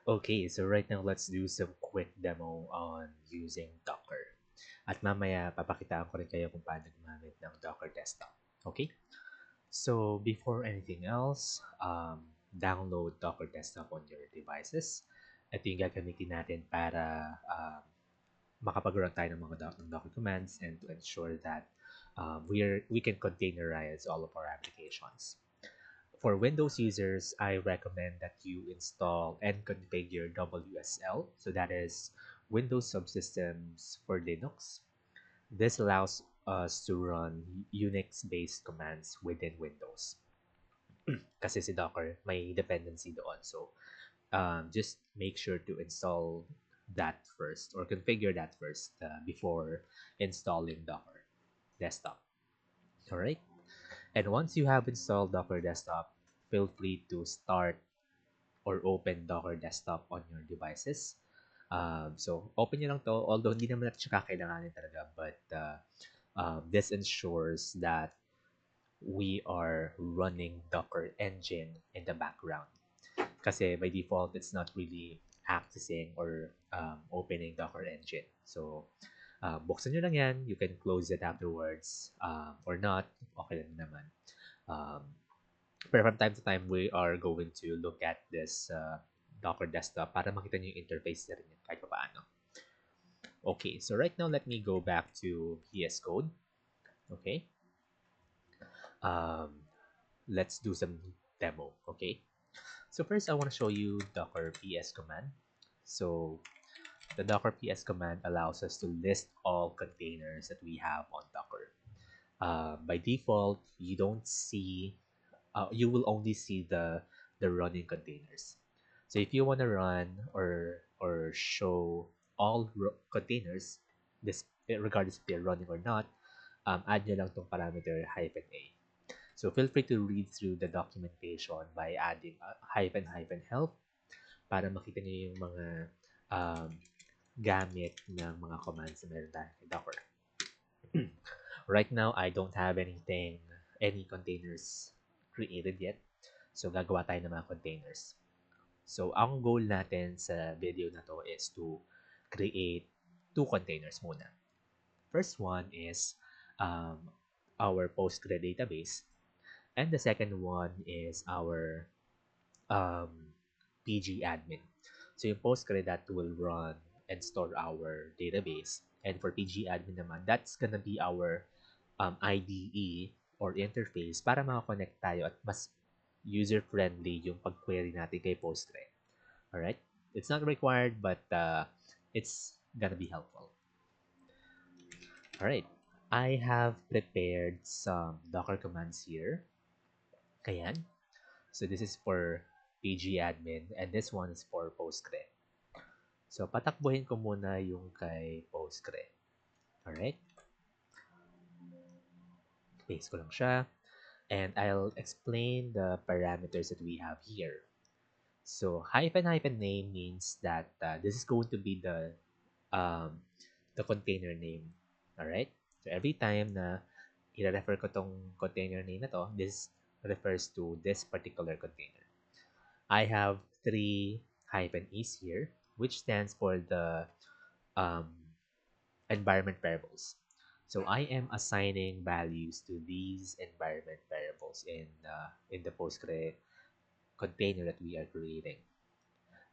Okay, so right now let's do some quick demo on using Docker. At mamaya papakitaan ko rin kayo kung paano gumamit ng Docker Desktop. Okay? So before anything else, download Docker Desktop on your devices. Ito yung gagamitin natin para makapag-run tayo ng mga Docker commands and to ensure that we can containerize all of our applications. For Windows users, I recommend that you install and configure WSL. So that is Windows Subsystems for Linux. This allows us to run Unix-based commands within Windows. Kasi si Docker may dependency doon. So just make sure to install that first or configure that first before installing Docker Desktop. All right. And once you have installed Docker Desktop, feel free to start or open Docker Desktop on your devices. So, open nyo lang to, although hindi naman natin siya kakailanganin talaga, but this ensures that we are running Docker engine in the background. Kasi by default, it's not really accessing or opening Docker engine. So, buksan nyo lang yan. You can close it afterwards or not. Okay lang naman. Um, Pero from time to time, we are going to look at this Docker desktop para makita nyo yung interface na rin yun kahit pa paano. Okay, so right now, let me go back to VS Code. Okay. Um, let's do some demo. Okay. So first, I want to show you Docker PS command. So the Docker PS command allows us to list all containers that we have on Docker. By default, you will only see the running containers. So if you want to run or show all containers, this regardless if they're running or not, add nyo lang tong parameter -a. So feel free to read through the documentation by adding --help para makita nyo yung mga um, gamit ng mga commands na meron tayo kay Docker. Right now, I don't have any containers created yet. So, gagawa tayo ng mga containers. So, ang goal natin sa video na to is to create two containers muna. First one is um, our Postgre database. And the second one is our PG admin. So, yung Postgre that will run and store our database. And for PG admin naman, that's gonna be our IDE or interface para makakonect tayo at mas user-friendly yung pag-query natin kay Postgre. Alright? It's not required, but it's gonna be helpful. Alright. I have prepared some Docker commands here. Ayan. So this is for pgadmin and this one is for Postgre. So patakbuhin ko muna yung kay Postgre. Alright. Paste ko lang siya. And I'll explain the parameters that we have here. So --name means that this is going to be the container name. Alright? So every time na i-refer ko tong container name na to, this refers to this particular container. I have three -e's here, which stands for the um, environment variables. So I am assigning values to these environment variables in the Postgre container that we are creating.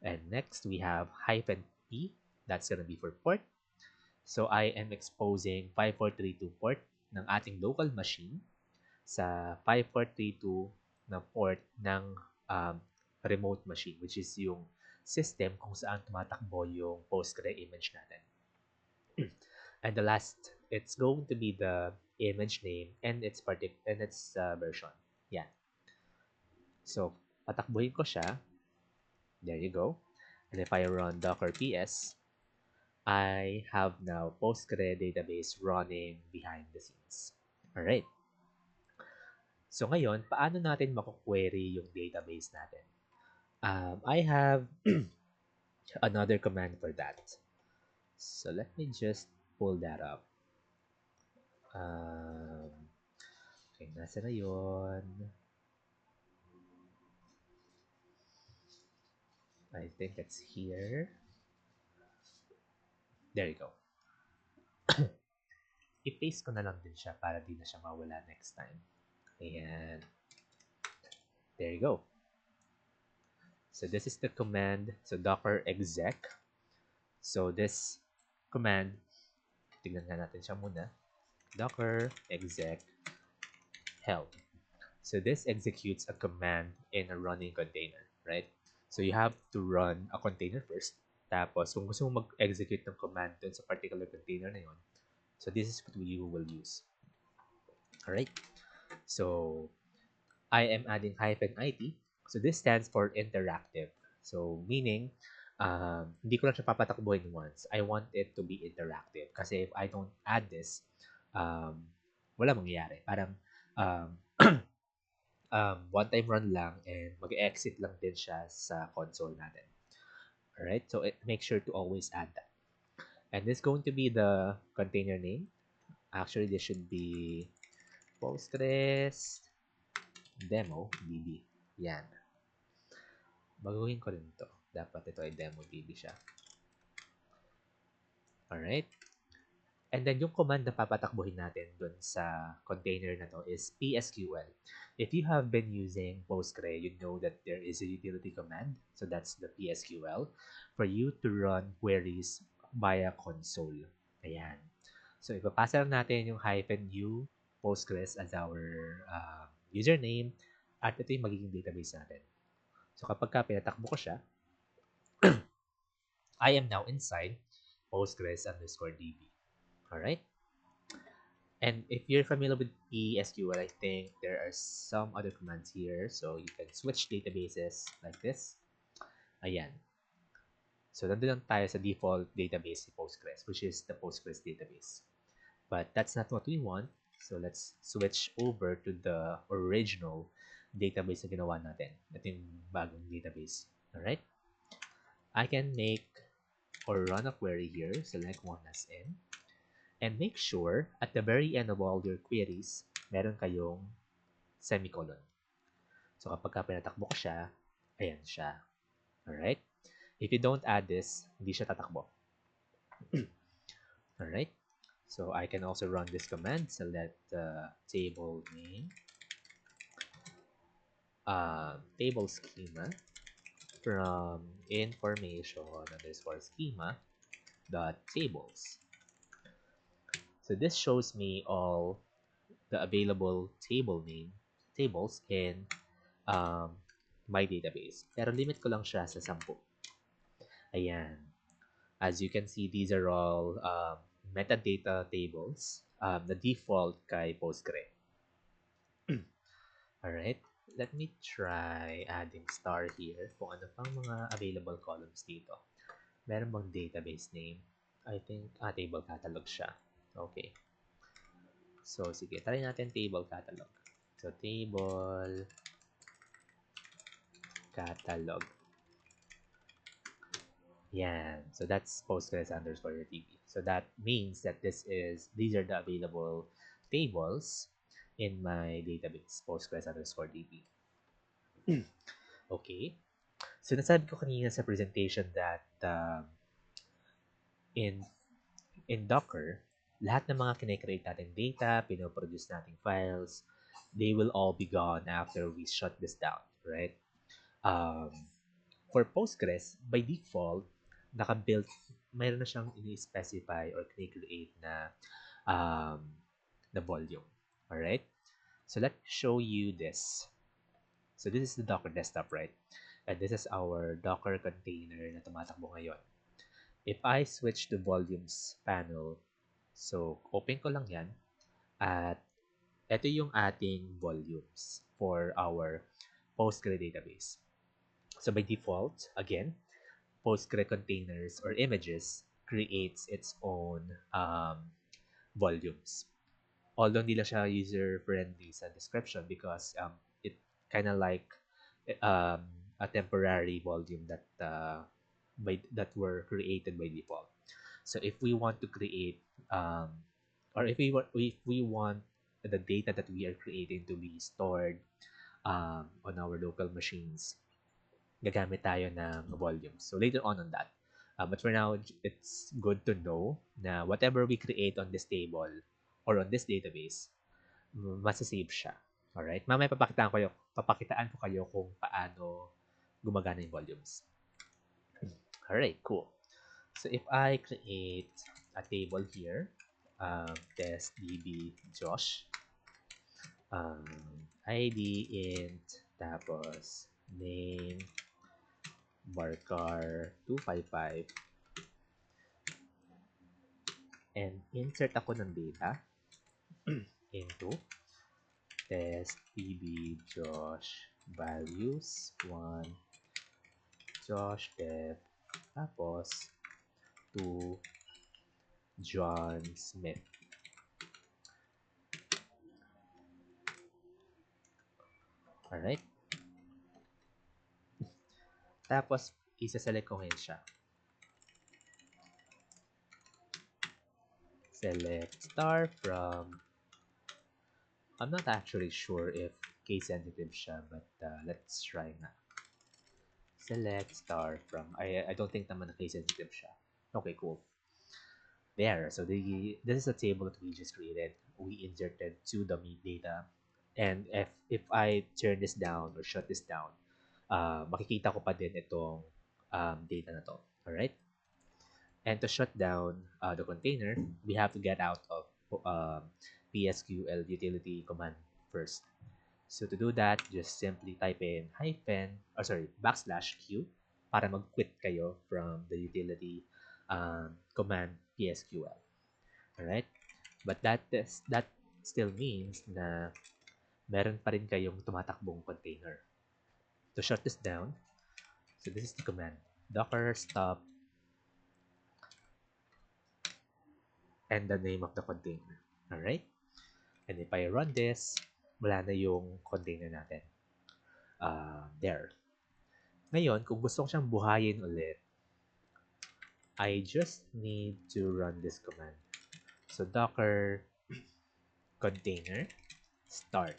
And next we have -p. That's gonna be for port. So I am exposing 5432 port ng ating local machine sa 5432 na port ng remote machine, which is yung system kung saan tumatakbo yung Postgre image natin. And the last, it's going to be the image name and its version. Yeah. So, patakbuhin ko siya. There you go. And if I run docker ps, I have now Postgre database running behind the scenes. Alright. So ngayon, paano natin makuquery yung database natin? I have another command for that. So let me just pull that up. Okay, nasa na yun? I think it's here. There you go. I-paste ko na lang din siya para di na siya mawala next time. Ayan. There you go. So this is the command. So docker exec. So this command, tignan nga natin siya muna. Docker exec help. So this executes a command in a running container, right? So you have to run a container first. Tapos, kung gusto mo mag-execute ng command dun sa particular container na yun, so this is what you will use. Alright? So, I am adding -it. So this stands for interactive. So meaning, hindi ko lang siya papatakbuhin once. I want it to be interactive. Kasi if I don't add this, um, wala mangyayari. Parang um, one-time run lang and mag-exit lang din siya sa console natin. Alright? So make sure to always add that. And this is going to be the container name. Actually, this should be Postgres demo db. Yan. Baguhin ko rin to. Dapat ito ay demo db siya. Alright? And then yung command na papatakbuhin natin dun sa container na to is PSQL. If you have been using Postgre, you know that there is a utility command. So that's the PSQL for you to run queries via console. Ayan. So ipapasa lang natin yung -u Postgres as our username at ito yung magiging database natin. So kapag pinatakbo ko siya, I am now inside Postgres_db. Alright? And if you're familiar with PSQL, I think there are some other commands here. So you can switch databases like this. Ayan. So nandun lang tayo sa default database ni Postgres, which is the Postgres database. But that's not what we want. So let's switch over to the original database na ginawa natin. Ito yung bagong database. Alright? I can make or run a query here. Select one as in. And make sure at the very end of all your queries, meron kayong semicolon. So kapag pinatakbo ko siya, ayan siya. Alright? If you don't add this, hindi siya tatakbo. Alright? So I can also run this command, select the table name, table schema from information underscore schema dot tables. So this shows me all the available tables in my database. Pero limit ko lang siya sa 10. Ayan. As you can see, these are all metadata tables. The default kay Postgre. Alright. Let me try adding star here kung ano pang mga available columns dito. Meron bang database name? I think, table catalog siya. Okay. So, sige. Try natin table catalog. So, table catalog. Yan. So, that's Postgres_db. So, that means that these are the available tables in my database, Postgres_db. Okay. So, nasabi ko kanina sa presentation that in Docker, lahat ng mga kinecreate natin data, pinoproduce nating files, they will all be gone after we shut this down, right? Um, for Postgres, by default, naka-built, mayroon na siyang ini-specify or create um, na volume. Alright? So let's show you this. So this is the Docker desktop, right? And this is our Docker container na tumatakbo ngayon. If I switch to volumes panel, so open ko lang yan, at ito yung ating volumes for our Postgre database. So by default, again, Postgre containers or images creates its own volumes. Although hindi lang siya user-friendly sa description because it kind of like um, a temporary volume that were created by default. So if we want to create or if we want the data that we are creating to be stored on our local machines, gagamit tayo ng volumes. So later on that. But for now, it's good to know na whatever we create on this table or on this database, masasave siya. Alright? Mamaya papakitaan ko kayo kung paano gumagana yung volumes. Alright, cool. So if I create a table here, test db Josh, ID int, tapos name varchar 255, and insert ako ng data into test db Josh values 1 Josh def, tapos 2 John Smith. Alright? Tapos, isa-select ko ngayon siya. Select star from, I'm not actually sure if case sensitive siya, but let's try na. Select star from, I don't think naman na case sensitive siya. Okay, cool. There, so this is a table that we just created. We inserted 2 dummy data. And if I turn this down or shut this down, makikita ko pa din itong data na to. Alright? And to shut down the container, we have to get out of PSQL utility command first. So to do that, just simply type in \q para mag-quit kayo from the utility command PSQL. Alright? But that still means na meron pa rin kayong tumatakbong container. To shut this down, so this is the command, docker stop and the name of the container. Alright? And if I run this, wala na yung container natin. There. Ngayon, kung gusto ko siyang buhayin ulit, I just need to run this command. So docker container start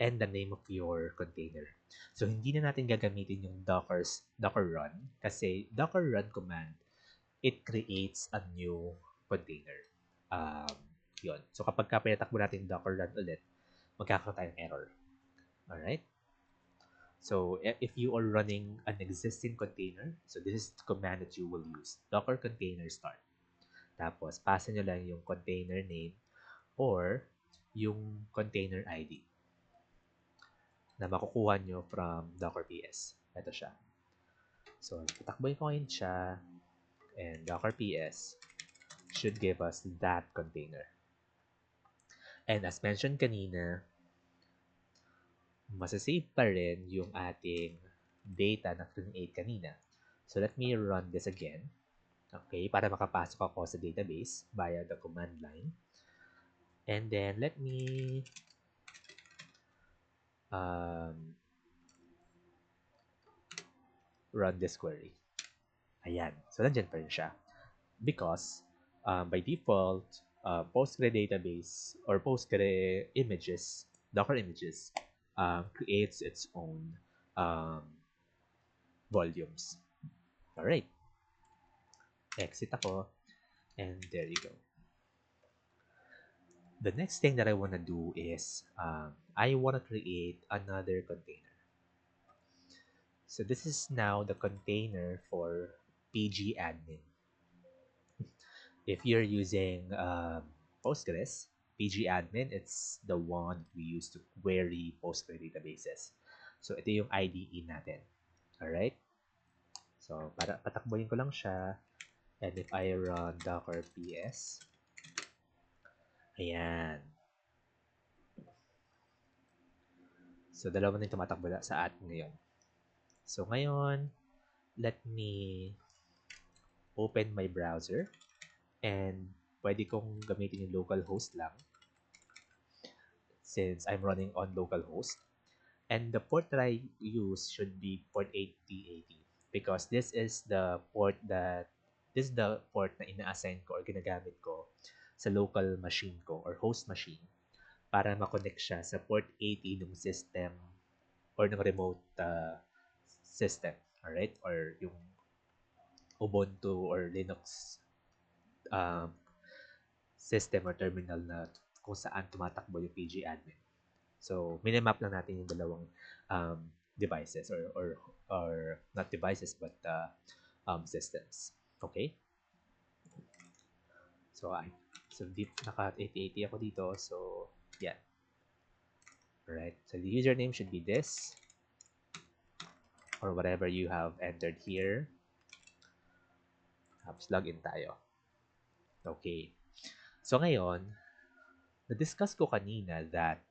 and the name of your container. So hindi na natin gagamitin yung docker run kasi docker run command, it creates a new container. Yun. So kapag pinatakbo natin docker run ulit, magkakaroon tayong error. Alright? So if you are running an existing container, so this is the command that you will use. Docker container start. Tapos, pasa nyo lang yung container name or yung container ID na makukuha nyo from Docker PS. Ito siya. So, patakboy ko ngayon siya and Docker PS should give us that container. And as mentioned kanina, masasave pa rin yung ating data na create kanina. So, let me run this again. Okay, para makapasok ako sa database via the command line. And then, let me run this query. Ayan. So, nandyan pa rin siya. Because, by default, Postgre database or Postgre images, Docker images, creates its own volumes. Alright. Exit ako. And there you go. The next thing that I want to do is I want to create another container. So this is now the container for pgadmin. If you're using Postgres, pgadmin, it's the one we use to query Postgre databases. So ito yung IDE natin. Alright? So patakbuhin ko lang siya. And if I run docker ps, ayan. So, dalawa na yung tumatakbo sa atin ngayon. So, ngayon, let me open my browser and pwede kong gamitin yung localhost lang since I'm running on localhost. And the port that I use should be port 8080 because this is the port na ina-assign ko or ginagamit ko sa local machine ko or host machine para ma-connect siya sa port 80 ng system or ng remote system, alright? Or yung Ubuntu or Linux um, system or terminal na kung saan tumatakbo yung pgadmin. So, minimap lang natin yung dalawang um, devices or not devices but systems. Okay? So, deep naka 8080 ako dito. So, yeah. Alright. So, the username should be this or whatever you have entered here. Tapos, login tayo. Okay. So, ngayon, na-discuss ko kanina that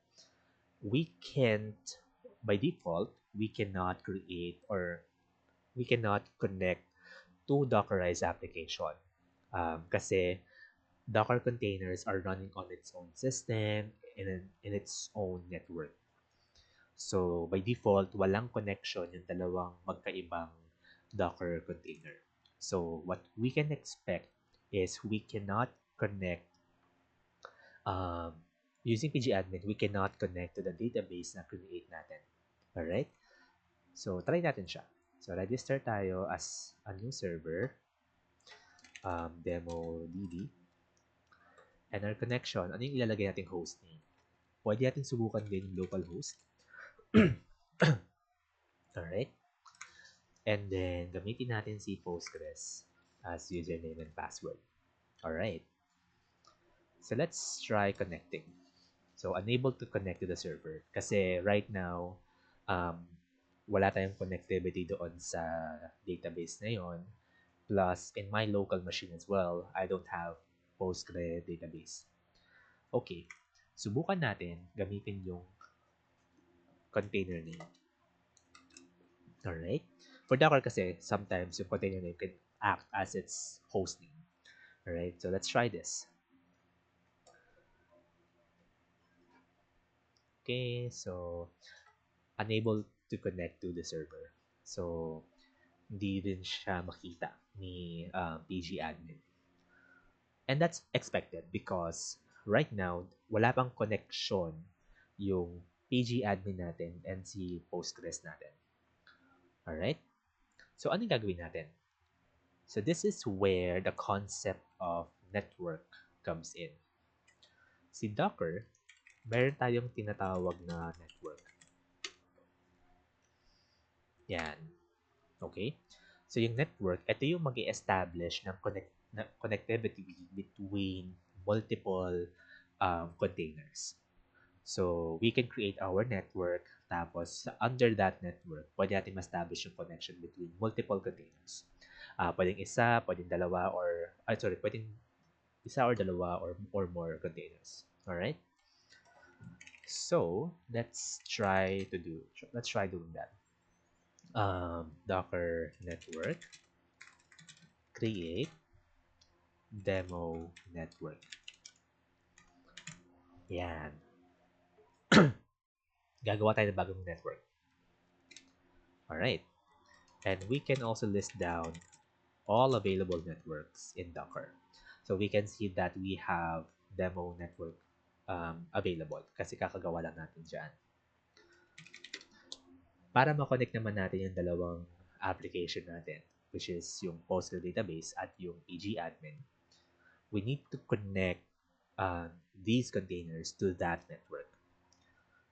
we can't, by default, we cannot create or we cannot connect to Dockerized application. Kasi Docker containers are running on its own system in its own network. So, by default, walang connection yung dalawang magkaibang Docker container. So, what we can expect is we cannot connect um, using pgadmin, we cannot connect to the database na create natin. Alright? So, try natin siya. So, register tayo as a new server, demo db. And our connection, ano yung ilalagay nating host name? Pwede natin subukan din yung localhost. Alright? And then, gamitin natin si Postgres as username and password. Alright. So, let's try connecting. So, unable to connect to the server. Kasi right now, wala tayong connectivity doon sa database na yon. Plus, in my local machine as well, I don't have Postgres database. Okay. Subukan natin gamitin yung container name. Alright? For Docker kasi, sometimes yung container name can act as its host name. Alright? So, let's try this. Okay, so unable to connect to the server. So, hindi rin siya makita ni pgadmin. And that's expected because right now, wala pang connection yung pgadmin natin and si Postgres natin. Alright? So, anong gagawin natin? So, this is where the concept of network comes in. Si Docker, meron tayong tinatawag na network. Yan. Okay? So, yung network, ito yung mag-i-establish ng connectivity between multiple containers. So, we can create our network, tapos under that network, pwede natin ma-establish yung connection between multiple containers. Pwedeng isa, pwedeng dalawa, pwedeng isa or dalawa or more containers. Alright? So, let's try doing that. Docker network create demo network. Yan. Gagawa tayo ng bagong network. Alright. And we can also list down all available networks in Docker. So we can see that we have demo network available kasi kakagawa lang natin dyan. Para ma-connect naman natin yung dalawang application natin, which is yung Postgres database at yung pgadmin, we need to connect these containers to that network.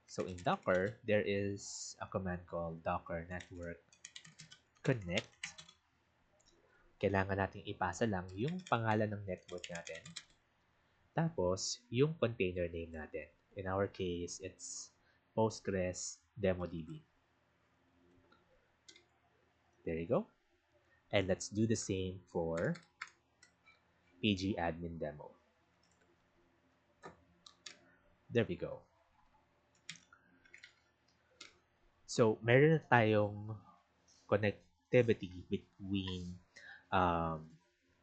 So in Docker, there is a command called docker network connect. Kailangan nating ipasa lang yung pangalan ng network natin. Tapos, yung container name natin. In our case, it's Postgres DemoDB. There you go. And let's do the same for pgadmin demo. There we go. So, meron na tayong connectivity between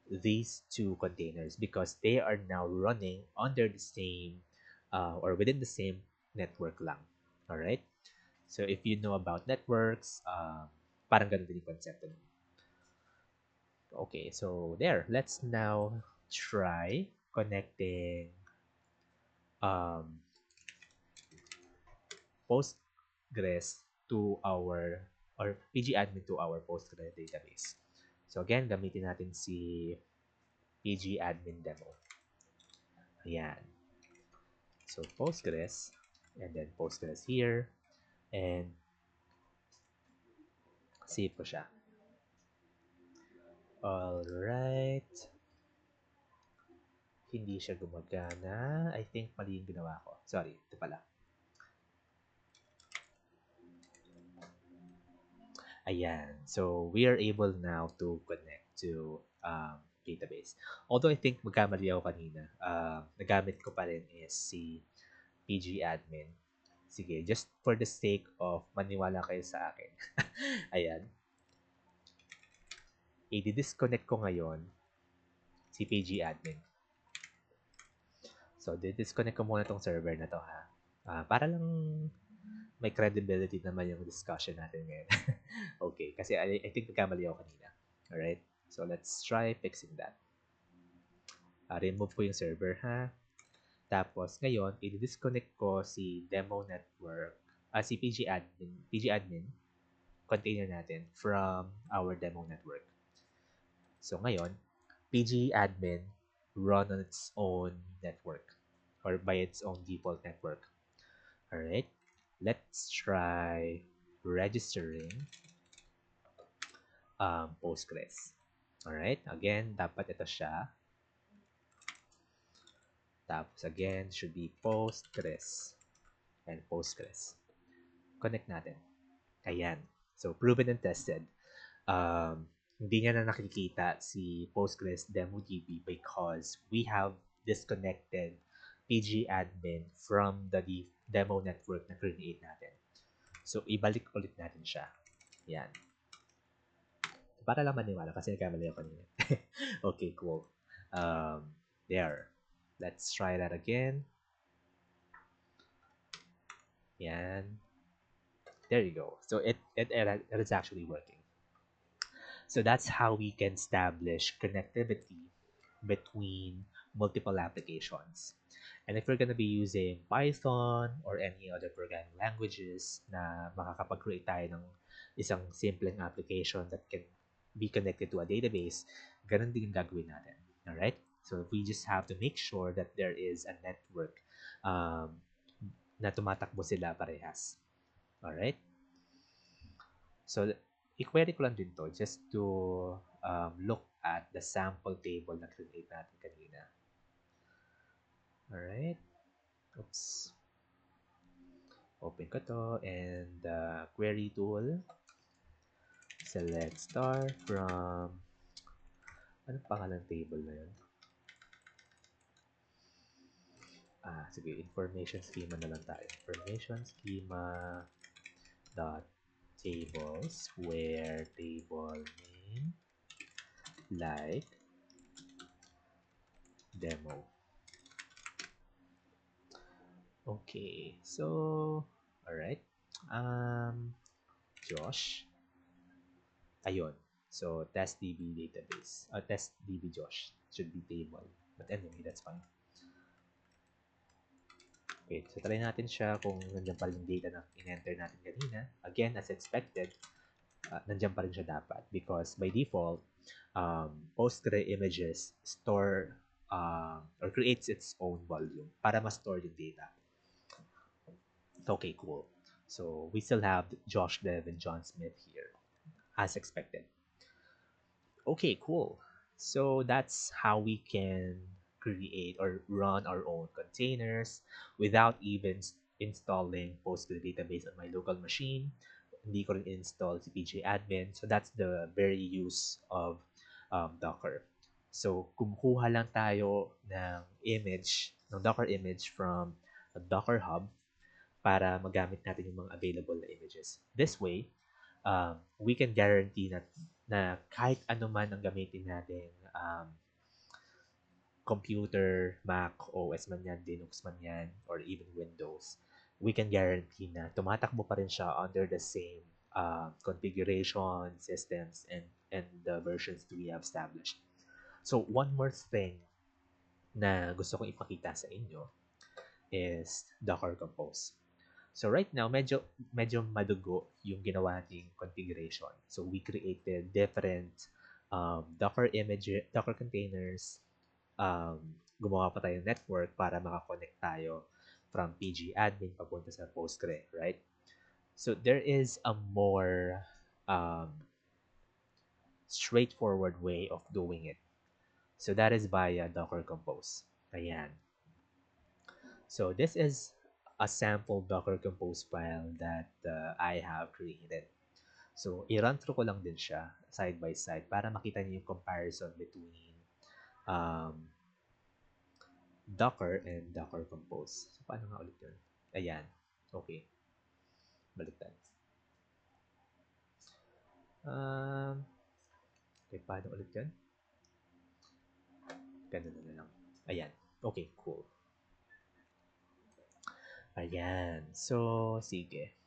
these two containers because they are now running under the same or within the same network lang. Alright? So, if you know about networks, parang ganun din yung concept. Okay, so there. Let's now try connecting Postgres to our or pgadmin to our Postgres database. So again, gamitin natin si pgadmin demo. Ayan. So Postgres, and then Postgres here, and save ko siya. Alright. Hindi siya gumagana. I think mali yung ginawa ko. Sorry, ito pala. Ayan. So, we are able now to connect to database. Although I think magkamali ako kanina. Nagamit ko pa rin is si pgadmin. Sige, just for the sake of maniwala kayo sa akin. Ayan. I-disconnect ko ngayon si pgadmin. So, disconnect ko muna tong server na to ha. Para lang may credibility naman yung discussion natin ngayon. Okay, kasi I think nagkamali ako kanina. Alright? So, let's try fixing that. Remove ko yung server ha. Tapos, ngayon, i-disconnect ko si demo network, si pgadmin container natin from our demo network. So, ngayon, pgadmin run on its own network or by its own default network. Alright? Let's try registering Postgres. Alright? Again, dapat ito siya. Tapos again, should be Postgres and Postgres. Connect natin. Ayan. So, proven and tested. Hindi niya na nakikita si Postgres DemoDB because we have disconnected pgadmin from the demo network na create natin. So, ibalik ulit natin siya. Yan. Para lang maniwala kasi nagkamali ako kanina. Okay, cool. There. Let's try that again. Yan. There you go. So it is actually working. So that's how we can establish connectivity between multiple applications. And if we're going to be using Python or any other programming languages na makakapag-create tayo ng isang simpleng application that can be connected to a database, ganun din yung gagawin natin. Alright? So we just have to make sure that there is a network na tumatakbo sila parehas. Alright? So, i-query ko lang din to just to look at the sample table na create natin kanina. Alright. Oops. Open ko to and query tool. Select star from anong pangalan table na yun? Sige, information schema na lang tayo. Information schema dot tables where table name like demo. Okay, so alright. Josh. Ayun. So testDB database. TestDB Josh should be table. But anyway, that's fine. Okay, so try natin siya kung nandiyan pa rin yung data na in-enter natin kanina. Again, as expected, nandiyan pa rin siya dapat because by default, Postgre images store or creates its own volume para ma-store yung data. Okay, cool. So we still have Josh Dev and John Smith here as expected. Okay, cool. So that's how we can create or run our own containers without even installing Postgre database on my local machine. Hindi ko rin install si pgadmin. So that's the very use of Docker. So kumukuha lang tayo ng Docker image from a Docker Hub para magamit natin yung mga available na images. This way, we can guarantee na kahit ano man ang gamitin natin, computer, Mac, OS man yan, Linux man yan, or even Windows, we can guarantee na tumatakbo pa rin siya under the same configuration, systems, and the versions that we have established. So, one more thing na gusto kong ipakita sa inyo is Docker Compose. So right now, medyo madugo yung ginawa nating configuration. So we created different Docker containers. Gumawa pa tayo ng network para makakonect tayo from pgadmin papunta sa Postgre, right? So there is a more um, straightforward way of doing it. So that is via Docker Compose. Ayan. So this is a sample Docker Compose file that I have created. So i-run through ko lang din siya side by side para makita niyo yung comparison between um, Docker and Docker Compose. So paano nga ulit yun? Ayan. Okay. Baliktad. Okay, paano ulit yun? Ganun na lang. Ayan. Okay, cool. Ayan. So, sige.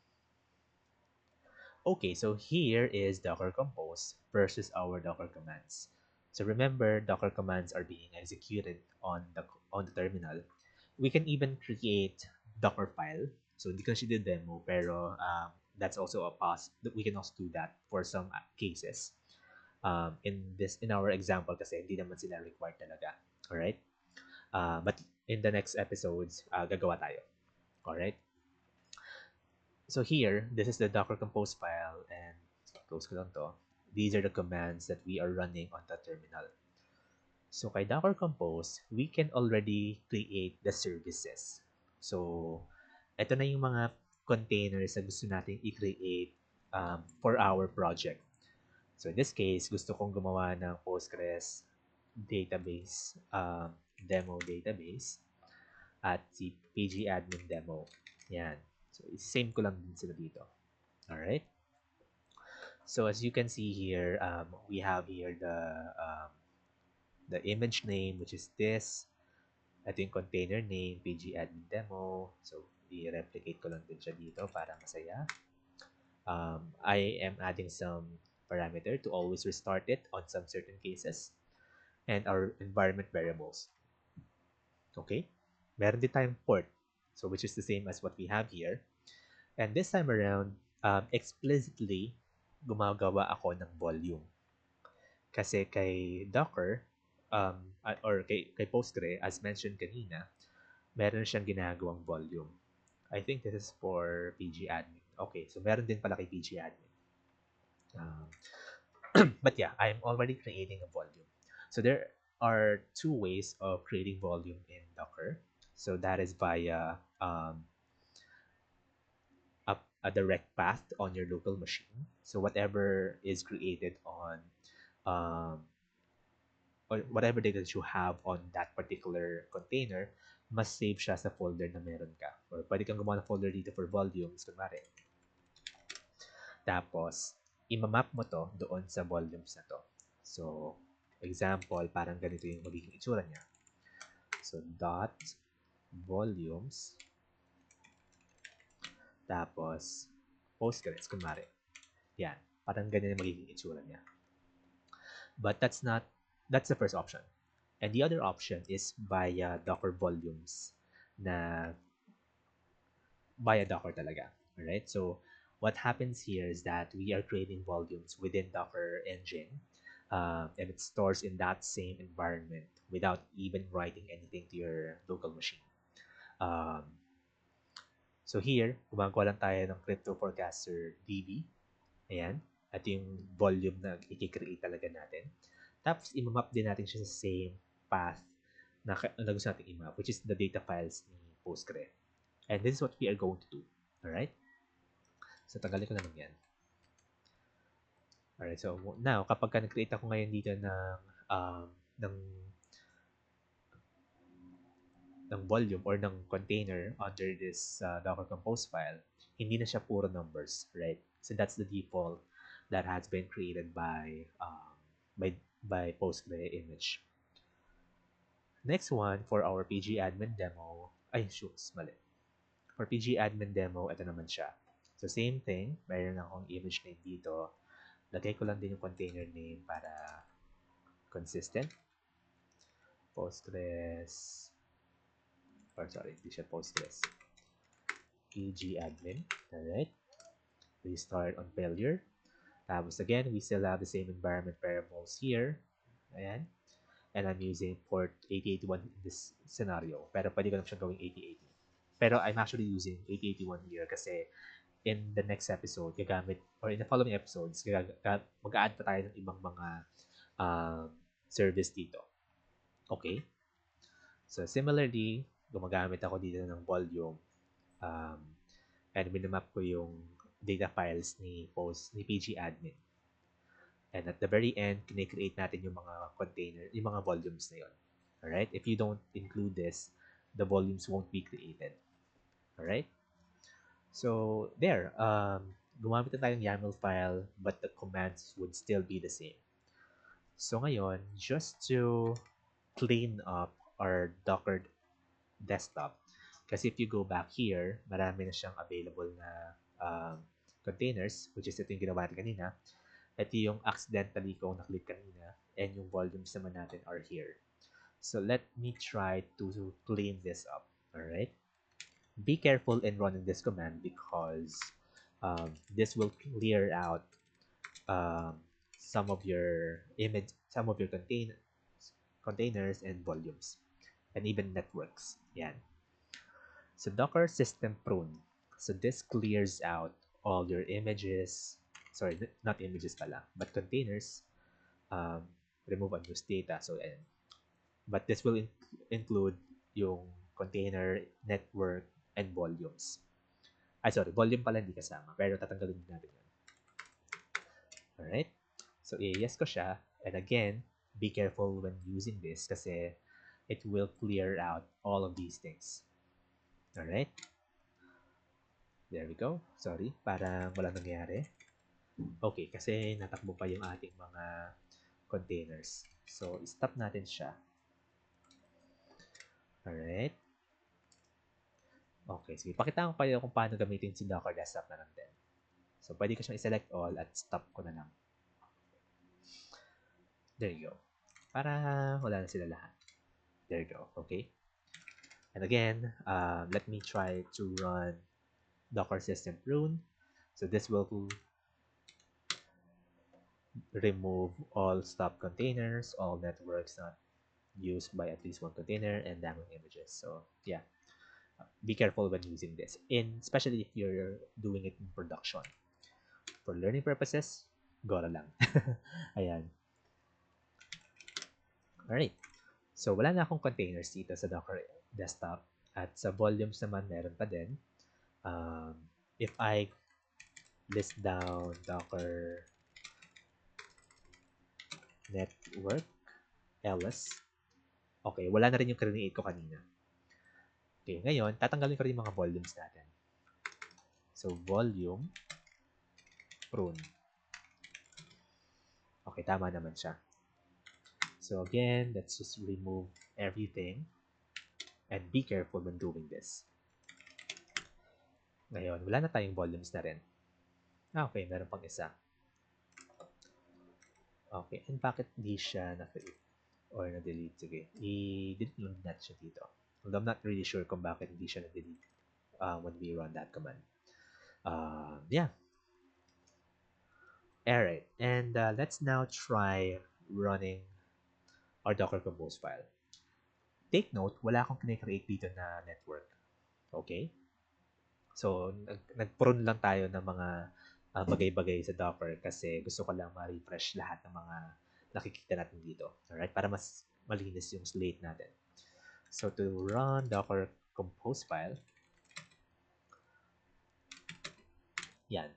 Okay, so here is Docker Compose versus our Docker commands. So remember, Docker commands are being executed on the terminal. We can even create Docker file. So hindi ko siya demo, pero that's also a we can also do that for some cases. In our example kasi hindi naman sila required talaga. Alright? But in the next episodes, gagawa tayo. Alright? So here, this is the Docker Compose file, and close ko lang to. These are the commands that we are running on the terminal. So kay Docker Compose, we can already create the services. So ito na yung mga containers na gusto natin i-create for our project. So in this case, gusto kong gumawa ng Postgres database, demo database at si pgadmin demo. Yan. So, same ko lang din sila dito. Alright? So, as you can see here, we have here the image name, which is this. Ito yung container name, pgadmin demo. So, i-replicate ko lang din siya dito para masaya. I am adding some parameter to always restart it on some certain cases. And our environment variables. Okay? Meron din tayong port. So, which is the same as what we have here. And this time around, explicitly, gumagawa ako ng volume. Kasi kay Docker, or kay Postgre, as mentioned kanina, meron siyang ginagawang volume. I think this is for pgadmin. Okay, so meron din pala kay pgadmin. But yeah, I'm already creating a volume. So there are two ways of creating volume in Docker. So that is via a direct path on your local machine. So whatever is created on or whatever data that you have on that particular container must save siya sa folder na meron ka. Or pwede kang gumawa ng folder dito for volumes, kunwari. Tapos, imamap mo to doon sa volumes na to. So, example, parang ganito yung magiging itsura niya. So, dot volumes tapos Postgres, kunwari. Yan. Parang ganyan yung magiging itsura niya. But that's the first option. And the other option is via Docker volumes na via Docker talaga. Alright? So, what happens here is that we are creating volumes within Docker engine and it stores in that same environment without even writing anything to your local machine. So here, gumagawa lang tayo ng Crypto Forecaster DB. Ayan. At yung volume na i-create talaga natin. Tapos, imamap din natin siya sa same path na gusto natin imap, which is the data files ni Postgre. And this is what we are going to do. Alright? So, tanggalin ko naman yan. Alright, so now, kapag nag-create ako ngayon dito ng volume or ng container under this Docker Compose file, hindi na siya puro numbers, right? So that's the default that has been created by Postgre image. Next one, for our pgadmin demo, mali. For pgadmin demo, ito naman siya. So same thing, mayroon akong image name dito. Lagay ko lang din yung container name para consistent. Postgres, or sorry, hindi siya Postgres. pgadmin. Alright, restart on failure. Tapos again, we still have the same environment variables here. Ayan. And I'm using port 8081 in this scenario. Pero pwede ko naman siyang gawing 8080. Pero I'm actually using 8081 here kasi in the next episode, gagamit, or in the following episodes, mag-add pa tayo ng ibang mga um, service dito. Okay? So similarly, gumagamit ako dito ng volume um, and minimap ko yung data files ni pgadmin. And at the very end, kine-create natin yung mga container, yung mga volumes na yun. Alright? If you don't include this, the volumes won't be created. Alright? So, there. Gumamit na tayong YAML file, but the commands would still be the same. So, ngayon, just to clean up our Docker desktop, kasi if you go back here, marami na siyang available na containers, which is ito yung ginawa natin kanina. Ito yung accidentally ko na-click kanina, and yung volumes naman natin are here. So, let me try to clean this up. Alright? Be careful in running this command because this will clear out um, some of your containers and volumes, and even networks. Yan. So Docker system prune. So this clears out all your images. Sorry, not images pala, but containers. Um, remove unused data. So ayan. But this will include yung container, network, and volumes. Ay, sorry, volume pala hindi kasama. Pero tatanggalin din natin yun. Alright? So, i-yes ko siya. And again, be careful when using this kasi it will clear out all of these things. Alright? There we go. Sorry, parang wala nangyari. Okay, kasi natakbo pa yung ating mga containers. So, stop natin siya. Alright? Okay, sige. Pakita ko kayo kung paano gamitin si Docker Desktop na lang din. So, pwede ko siyang i-select all at stop ko na lang. There you go. Para wala na sila lahat. There you go. Okay. And again, let me try to run Docker system prune. So this will remove all stop containers, all networks not used by at least one container, and dangling images. So yeah, be careful when using this, especially if you're doing it in production. For learning purposes, go na lang. Ayan. Alright. So, wala na akong containers dito sa Docker desktop. At sa volumes naman, meron pa din. If I list down Docker network ls, okay, wala na rin yung create ko kanina. Okay, ngayon, tatanggalin ko rin yung mga volumes natin. So, volume prune. Okay, tama naman siya. So, again, let's just remove everything and be careful when doing this. Ngayon, wala na tayong volumes na rin. Okay, meron pang isa. Okay, and bakit hindi siya na-create or na-delete? Sige, i-delete lang natin siya dito. Although I'm not really sure kung bakit hindi siya na-delete when we run that command. Yeah. Alright, and let's now try running our Docker Compose file. Take note, wala akong kine-create dito na network. Okay? So, nag-prune lang tayo ng mga bagay-bagay sa Docker kasi gusto ko lang ma-refresh lahat ng mga nakikita natin dito. Alright? Para mas malinis yung slate natin. So, to run Docker Compose file, yan.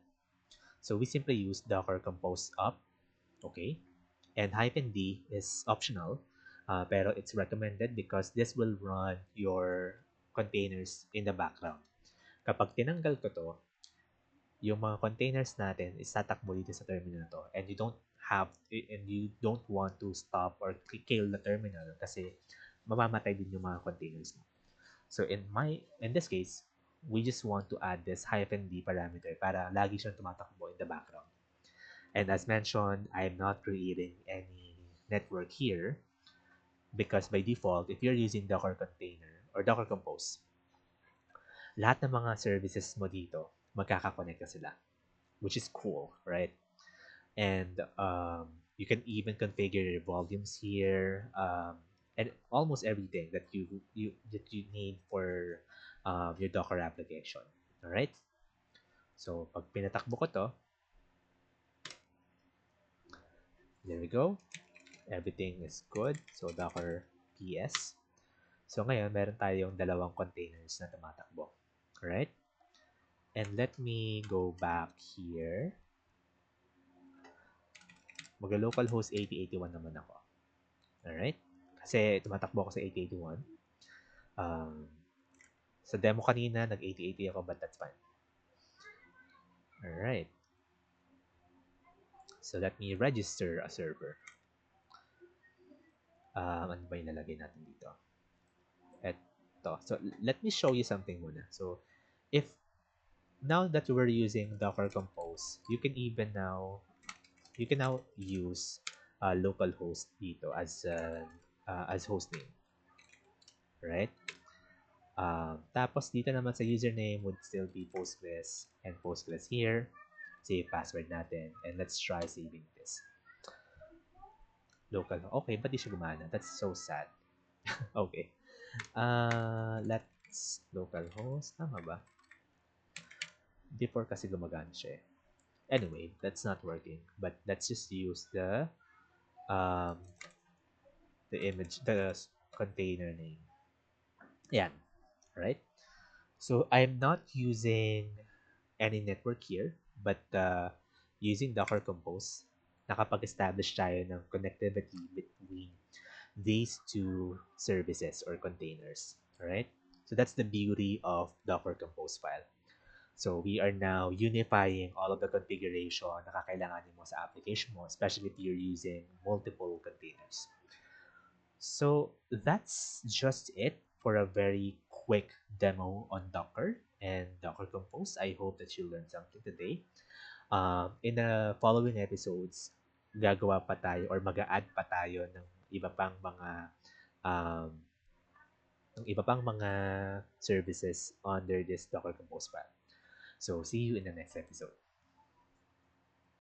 So, we simply use Docker Compose up. Okay? And -d is optional, pero it's recommended because this will run your containers in the background. Kapag tinanggal ko to, yung mga containers natin is tatakbo dito sa terminal na to, and you don't want to stop or kill the terminal kasi mamamatay din yung mga containers mo. So in this case, we just want to add this -d parameter para lagi siyang tumatakbo in the background. And as mentioned, I'm not creating any network here because by default, if you're using Docker container or Docker Compose, lahat ng mga services mo dito, magkakakonect ka sila, which is cool, right? And you can even configure your volumes here, and almost everything that you need for your Docker application. All right. So pag pinatakbo ko to, there we go. Everything is good. So Docker PS. So ngayon, meron tayong dalawang containers na tumatakbo. Alright? And let me go back here. Mag-localhost 8081 naman ako. Alright? Kasi tumatakbo ako sa 8081. Um, sa demo kanina, nag-8080 ako, but that's fine. Alright. So let me register a server. Ano ba yung lalagay natin dito? Eto. So let me show you something muna. So if now that we're using Docker Compose, you can now use localhost dito as hostname, right? Tapos dito naman sa username would still be Postgres and Postgres here. Save password natin and let's try saving this. Local. Okay, but di siya gumana? That's so sad. Okay. Let's localhost. Tama ba? Before kasi gumagana siya eh. Anyway, that's not working. But let's just use um, the container name. Yan, right? So I'm not using any network here, but using Docker Compose, nakapag-establish tayo ng connectivity between these two services or containers, right? So that's the beauty of Docker Compose file. So we are now unifying all of the configuration na kakailanganin mo sa application mo, especially if you're using multiple containers. So that's just it for a very quick demo on Docker and Docker Compose. I hope that you learned something today. In the following episodes, gagawa pa tayo or mag-add pa tayo ng iba pang mga um, services under this Docker Compose file. So see you in the next episode.